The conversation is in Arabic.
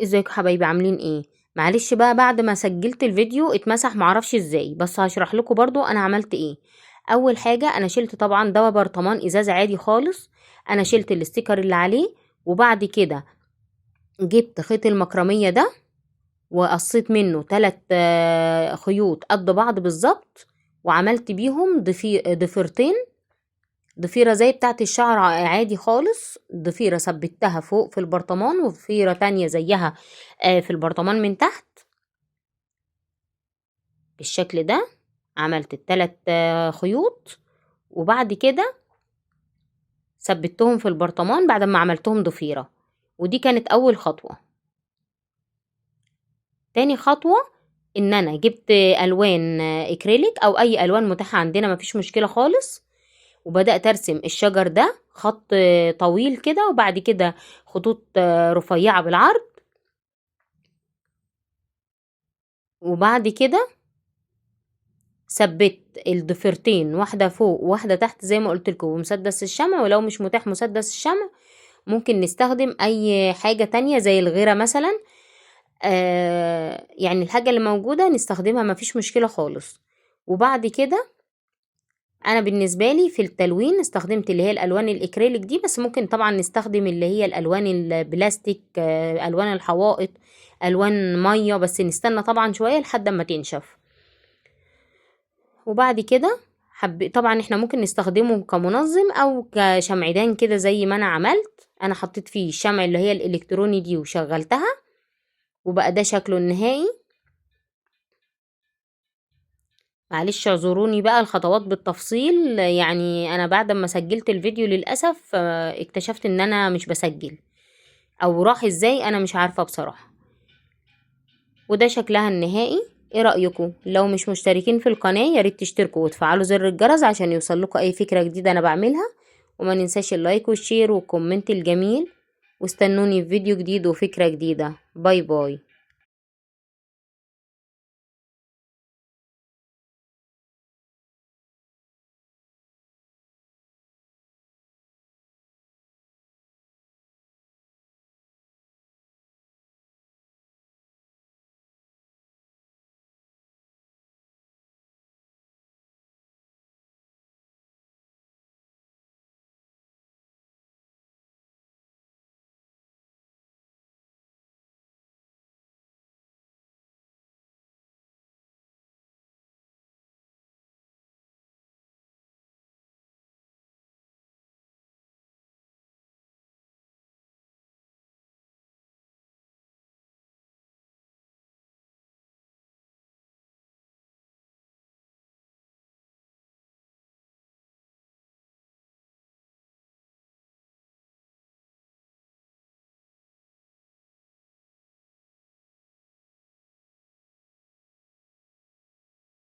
ازيكم يا حبايبي عاملين ايه؟ معلش بقى بعد ما سجلت الفيديو اتمسح معرفش ازاي، بس هشرح لكم برضو انا عملت ايه. اول حاجة انا شلت طبعا دوا برطمان ازاز عادي خالص، انا شلت الاستيكر اللي عليه، وبعد كده جبت خيط المكرمية ده وقصيت منه 3 خيوط قد بعض بالظبط، وعملت بيهم ضفيرتين، ضفيرة زي بتاعة الشعر عادي خالص، ضفيرة ثبتها فوق في البرطمان وضفيرة تانية زيها في البرطمان من تحت بالشكل ده. عملت ال3 خيوط وبعد كده ثبتهم في البرطمان بعد ما عملتهم ضفيرة، ودي كانت أول خطوة. تاني خطوة إن أنا جبت ألوان إكريليك أو أي ألوان متاحة عندنا مفيش مشكلة خالص، وبدأت أرسم الشجر ده خط طويل كده، وبعد كده خطوط رفيعة بالعرض، وبعد كده ثبت الضفيرتين واحدة فوق وواحدة تحت زي ما قلت لكم بمسدس الشمع، ولو مش متاح مسدس الشمع ممكن نستخدم أي حاجة تانية زي الغيرة مثلا. يعني الحاجة اللي موجودة نستخدمها مفيش مشكلة خالص. وبعد كده انا بالنسبه لي في التلوين استخدمت اللي هي الالوان الاكريليك دي، بس ممكن طبعا نستخدم اللي هي الالوان البلاستيك، الوان الحوائط، الوان ميه، بس نستنى طبعا شويه لحد ما تنشف. وبعد كده طبعا احنا ممكن نستخدمه كمنظم او كشمعدان كده زي ما انا عملت. انا حطيت فيه الشمع اللي هي الالكتروني دي وشغلتها، وبقى ده شكله النهائي. معلش اعذروني بقى الخطوات بالتفصيل، يعني انا بعد ما سجلت الفيديو للأسف اكتشفت ان انا مش بسجل او راح ازاي انا مش عارفة بصراحة. وده شكلها النهائي. ايه رأيكم؟ لو مش مشتركين في القناة ياريت تشتركوا وتفعلوا زر الجرس عشان يوصلكوا اي فكرة جديدة انا بعملها، وما ننساش اللايك والشير والكومنت الجميل، واستنوني في فيديو جديد وفكرة جديدة. باي باي.